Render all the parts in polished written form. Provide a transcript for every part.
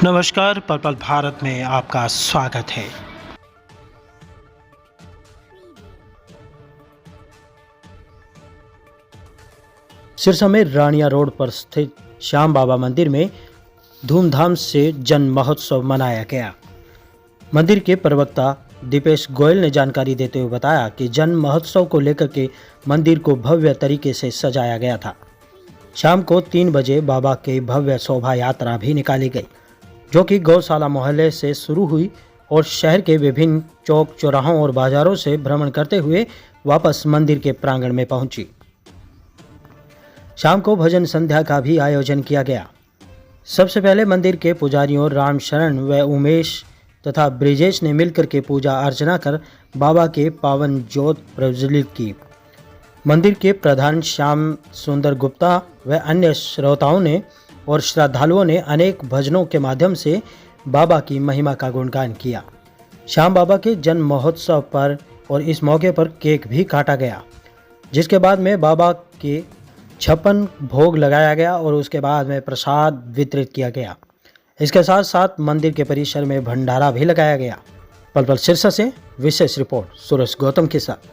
नमस्कार, पर्पल भारत में आपका स्वागत है। सिरसा में रानिया रोड पर स्थित श्याम बाबा मंदिर में धूमधाम से जन्म महोत्सव मनाया गया। मंदिर के प्रवक्ता दीपेश गोयल ने जानकारी देते हुए बताया कि जन्म महोत्सव को लेकर के मंदिर को भव्य तरीके से सजाया गया था। शाम को 3 बजे बाबा की भव्य शोभा यात्रा भी निकाली गई, जो कि गौशाला मोहल्ले से शुरू हुई और शहर के विभिन्न चौक चौराहों और बाजारों से भ्रमण करते हुए वापस मंदिर के प्रांगण में पहुंची। शाम को भजन संध्या का भी आयोजन किया गया। सबसे पहले मंदिर के पुजारियों राम शरण व उमेश तथा ब्रिजेश ने मिलकर के पूजा अर्चना कर बाबा के पावन ज्योत प्रज्वलित की। मंदिर के प्रधान श्याम सुंदर गुप्ता व अन्य श्रोताओं ने और श्रद्धालुओं ने अनेक भजनों के माध्यम से बाबा की महिमा का गुणगान किया। श्याम बाबा के जन्म महोत्सव पर और इस मौके पर केक भी काटा गया, जिसके बाद में बाबा के 56 भोग लगाया गया और उसके बाद में प्रसाद वितरित किया गया। इसके साथ साथ मंदिर के परिसर में भंडारा भी लगाया गया। पल सिरसा से विशेष रिपोर्ट सुरेश गौतम के साथ।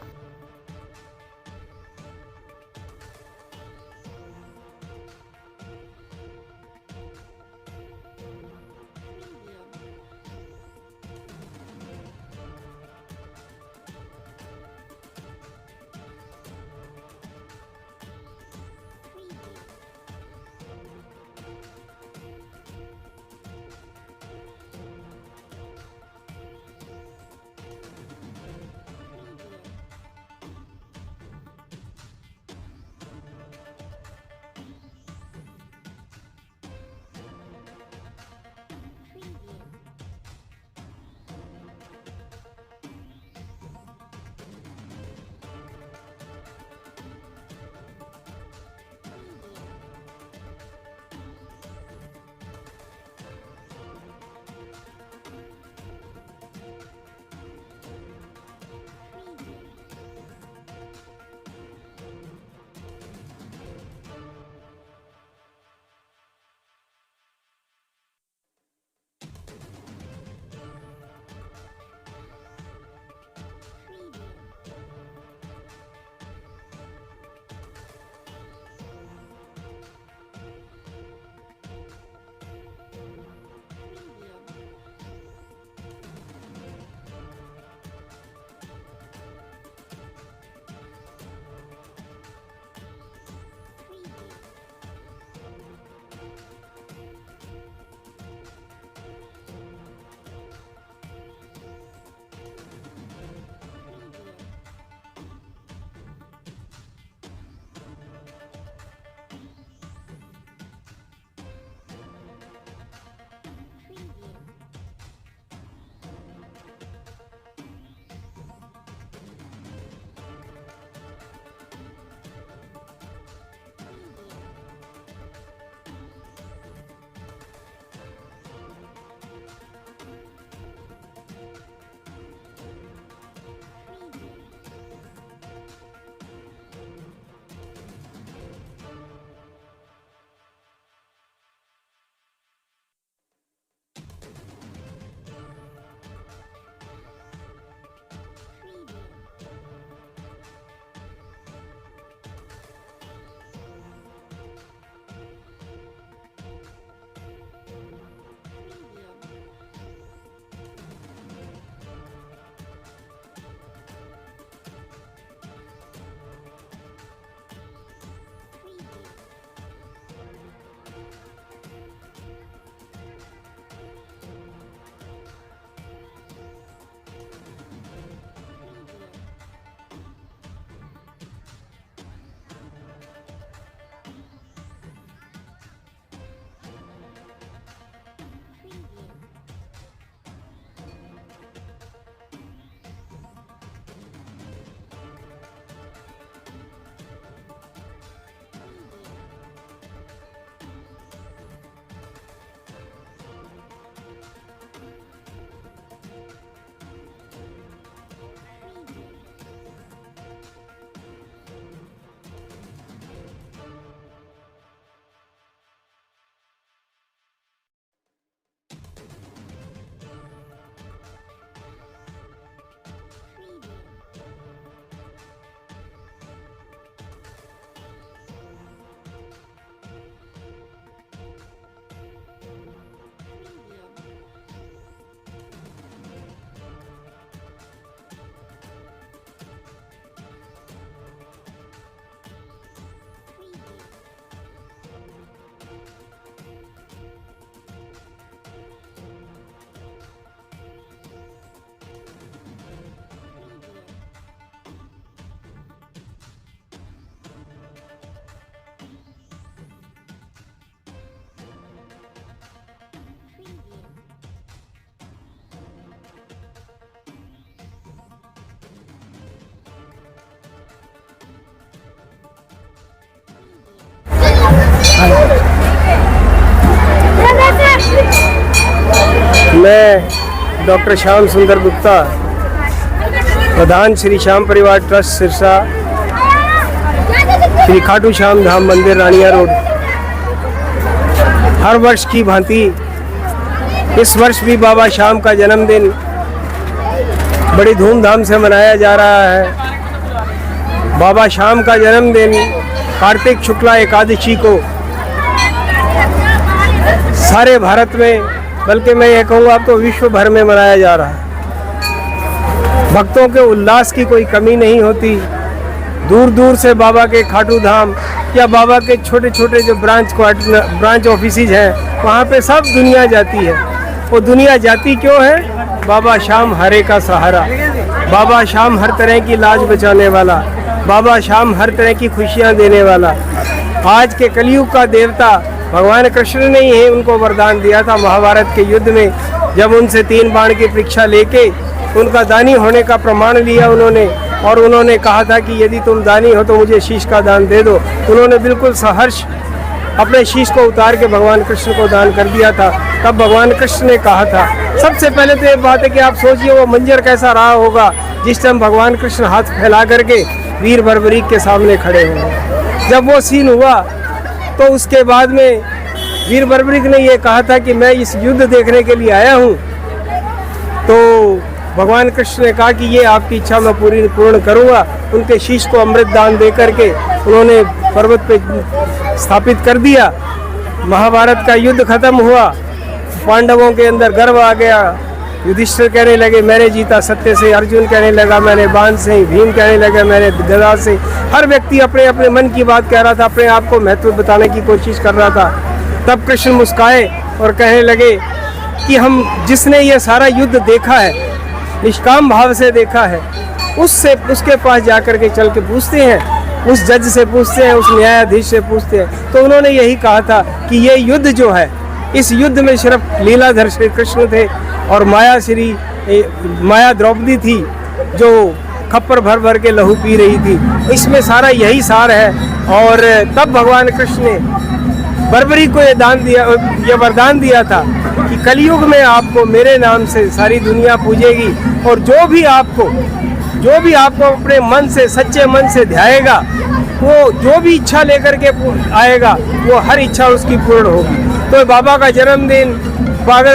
मैं डॉक्टर श्याम सुंदर गुप्ता, प्रधान श्री श्याम परिवार ट्रस्ट सिरसा, श्री खाटू श्याम धाम मंदिर रानिया रोड। हर वर्ष की भांति इस वर्ष भी बाबा श्याम का जन्मदिन बड़ी धूमधाम से मनाया जा रहा है। बाबा श्याम का जन्मदिन कार्तिक शुक्ला एकादशी को सारे भारत में, बल्कि मैं ये कहूँगा अब तो विश्व भर में मनाया जा रहा है। भक्तों के उल्लास की कोई कमी नहीं होती। दूर दूर से बाबा के खाटू धाम या बाबा के छोटे छोटे जो ब्रांच ऑफिसेज हैं, वहाँ पे सब दुनिया जाती है। वो दुनिया जाती क्यों है? बाबा श्याम हरे का सहारा, बाबा श्याम हर तरह की लाज बचाने वाला, बाबा श्याम हर तरह की खुशियाँ देने वाला। आज के कलयुग का देवता भगवान कृष्ण ने ही उनको वरदान दिया था महाभारत के युद्ध में, जब उनसे 3 बाण की परीक्षा लेके उनका दानी होने का प्रमाण लिया उन्होंने, और उन्होंने कहा था कि यदि तुम दानी हो तो मुझे शीश का दान दे दो। उन्होंने बिल्कुल सहर्ष अपने शीश को उतार के भगवान कृष्ण को दान कर दिया था। तब भगवान कृष्ण ने कहा था, सबसे पहले तो ये बात है कि आप सोचिए वो मंजर कैसा रहा होगा जिस टाइम भगवान कृष्ण हाथ फैला करके वीर बर्बरीक के सामने खड़े हुए। जब वो सीन हुआ तो उसके बाद में वीर बर्बरीक ने ये कहा था कि मैं इस युद्ध देखने के लिए आया हूँ। तो भगवान कृष्ण ने कहा कि ये आपकी इच्छा मैं पूर्ण करूँगा। उनके शीश को अमृत दान दे करके उन्होंने पर्वत पे स्थापित कर दिया। महाभारत का युद्ध खत्म हुआ, पांडवों के अंदर गर्व आ गया। युधिष्ठिर कहने लगे मैंने जीता सत्य से, अर्जुन कहने लगा मैंने बाण से, भीम कहने लगा मैंने गदा से। हर व्यक्ति अपने अपने मन की बात कह रहा था, अपने आप को महत्व बताने की कोशिश कर रहा था। तब कृष्ण मुस्काए और कहने लगे कि हम जिसने ये सारा युद्ध देखा है, निष्काम भाव से देखा है, उसके पास जाकर के चल के पूछते हैं, उस जज से पूछते हैं, उस न्यायाधीश से पूछते हैं। तो उन्होंने यही कहा था कि ये युद्ध जो है, इस युद्ध में सिर्फ लीलाधर श्री कृष्ण थे और माया द्रौपदी थी जो खप्पर भर भर के लहू पी रही थी। इसमें सारा यही सार है। और तब भगवान कृष्ण ने बर्बरी को ये वरदान दिया था कि कलयुग में आपको मेरे नाम से सारी दुनिया पूजेगी, और जो भी आपको अपने मन से, सच्चे मन से ध्याएगा, वो जो भी इच्छा लेकर के आएगा वो हर इच्छा उसकी पूर्ण होगी। तो बाबा का जन्मदिन,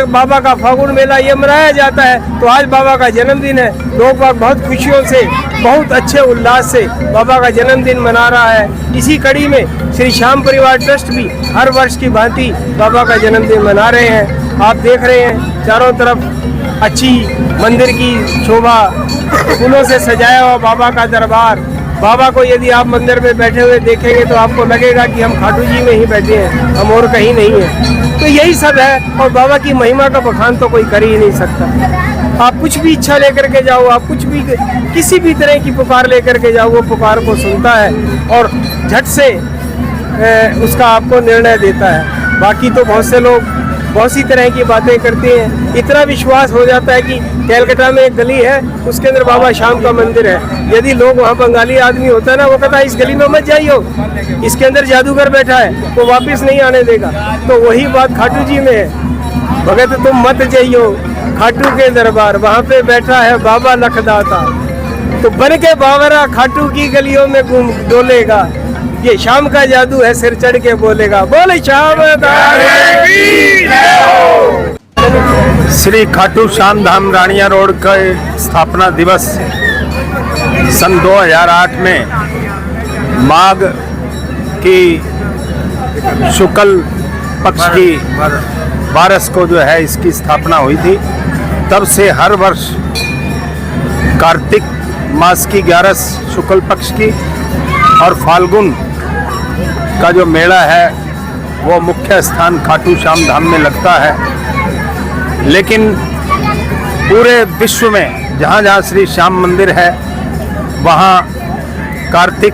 बाबा का फागुन मेला ये मनाया जाता है। तो आज बाबा का जन्मदिन है, लोग बहुत खुशियों से, बहुत अच्छे उल्लास से बाबा का जन्मदिन मना रहा है। इसी कड़ी में श्री श्याम परिवार ट्रस्ट भी हर वर्ष की भांति बाबा का जन्मदिन मना रहे हैं। आप देख रहे हैं चारों तरफ अच्छी मंदिर की शोभा, फूलों से सजाया हुआ बाबा का दरबार। बाबा को यदि आप मंदिर में बैठे हुए देखेंगे तो आपको लगेगा कि हम खाटू जी में ही बैठे हैं, हम और कहीं नहीं हैं। तो यही सब है, और बाबा की महिमा का बखान तो कोई कर ही नहीं सकता। आप कुछ भी इच्छा लेकर के जाओ, आप कुछ भी किसी भी तरह की पुकार लेकर के जाओ, वो पुकार को सुनता है और झट से उसका आपको निर्णय देता है। बाकी तो बहुत से लोग बहुत सी तरह की बातें करते हैं। इतना विश्वास हो जाता है कि कैलकाटा में एक गली है, उसके अंदर बाबा श्याम का मंदिर है। यदि लोग वहाँ बंगाली आदमी होता है ना, वो कहता है इस गली में मत जाइयो, इसके अंदर जादूगर बैठा है, वो वापस नहीं आने देगा। तो वही बात खाटू जी में है, भगत तुम मत जाइयो खाटू के दरबार, वहाँ पे बैठा है बाबा लखदाता। तो बन के बावरा खाटू की गलियों में घूम डोलेगा, ये शाम का जादू है, सिर चढ़ के बोलेगा, बोले श्याम। श्री खाटू श्याम धाम रानिया रोड का स्थापना दिवस सन 2008 में माघ की शुक्ल पक्ष की 12 को जो है इसकी स्थापना हुई थी। तब से हर वर्ष कार्तिक मास की 11 शुक्ल पक्ष की और फाल्गुन का जो मेला है वो मुख्य स्थान खाटू श्याम धाम में लगता है। लेकिन पूरे विश्व में जहाँ जहाँ श्री श्याम मंदिर है वहाँ कार्तिक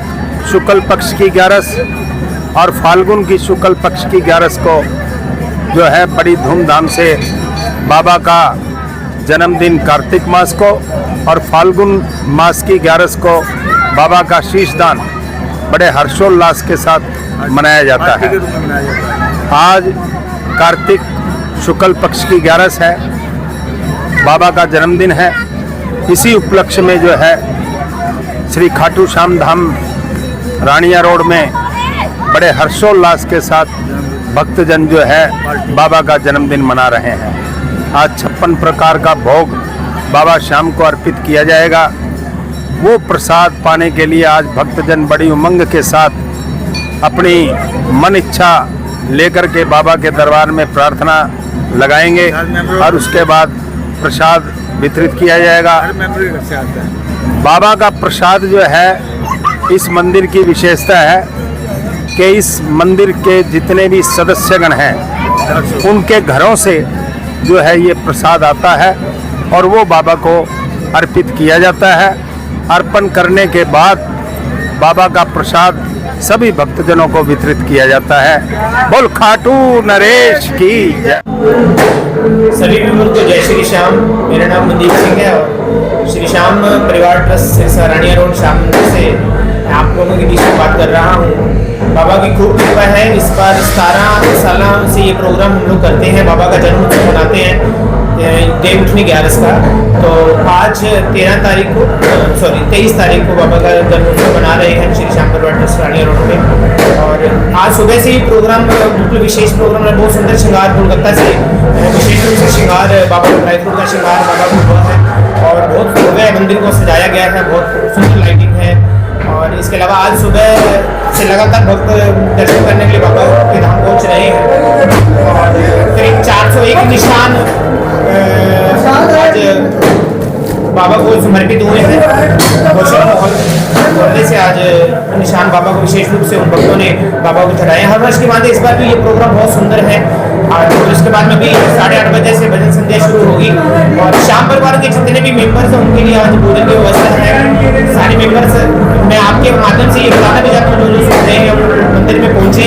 शुक्ल पक्ष की 11 और फाल्गुन की शुक्ल पक्ष की 11 को जो है बड़ी धूमधाम से बाबा का जन्मदिन कार्तिक मास को और फाल्गुन मास की 11 को बाबा का शीशदान बड़े हर्षोल्लास के साथ मनाया जाता है। आज कार्तिक शुक्ल पक्ष की 11 है बाबा का जन्मदिन है। इसी उपलक्ष्य में जो है श्री खाटू श्याम धाम रानिया रोड में बड़े हर्षोल्लास के साथ भक्तजन जो है बाबा का जन्मदिन मना रहे हैं। आज 56 प्रकार का भोग बाबा श्याम को अर्पित किया जाएगा। वो प्रसाद पाने के लिए आज भक्तजन बड़ी उमंग के साथ अपनी मन इच्छा लेकर के बाबा के दरबार में प्रार्थना लगाएंगे और उसके बाद प्रसाद वितरित किया जाएगा। बाबा का प्रसाद जो है इस मंदिर की विशेषता है कि इस मंदिर के जितने भी सदस्यगण हैं उनके घरों से जो है ये प्रसाद आता है और वो बाबा को अर्पित किया जाता है। अर्पण करने के बाद बाबा का प्रसाद सभी भक्तजनों को वितरित किया जाता है। बोल खाटू नरेश की जय। सभी लोगों को जय श्री श्याम। मेरा नाम मनदीप सिंह है और श्री श्याम परिवार ट्रस्ट सिरसा रानिया रोड श्याम मंदिर से आप लोगों के बीच में बात कर रहा हूँ। बाबा की खूब कृपा है। इस बार 17 साल से ये प्रोग्राम हम लोग करते हैं। बाबा का जन्म उत्सव मनाते हैं देव उठनी 11 का। तो आज 23 तारीख को बाबा का जन्म उत्सव मना रहे हैं श्री श्याम परिवार ट्रस्ट रानिया रोड में। और आज सुबह से ही प्रोग्राम बिल्कुल विशेष प्रोग्राम है। बहुत सुंदर श्रृंगार कोलकाता से विशेष रूप से श्रृंगार बाबा का ड्राई फ्रूट का श्रृंगार बाबा को हुआ है और बहुत सुबह मंदिर को सजाया गया है। बहुत सुंदर लाइटिंग है। और इसके अलावा आज सुबह से लगातार भक्त दर्शन करने के लिए बाबा के धाम पहुँच रहे हैं। और करीब 401 निशान आज बाबा को समर्पित हुए हैं। मोहल्ले से आज निशान बाबा को विशेष रूप से उन भक्तों ने बाबा को चढ़ाए। हर वर्ष की बात है, इस बार भी ये प्रोग्राम बहुत सुंदर है। और इसके बाद में भी 8:30 बजे से भजन संध्या शुरू होगी और श्याम परिवार के जितने भी मेंबर्स हैं उनके लिए आज भोजन की व्यवस्था है। सारे मेंबर्स मैं आपके माध्यम से ये बताना भी चाहता हूँ जो सुन रहे हैं मंदिर में पहुँचे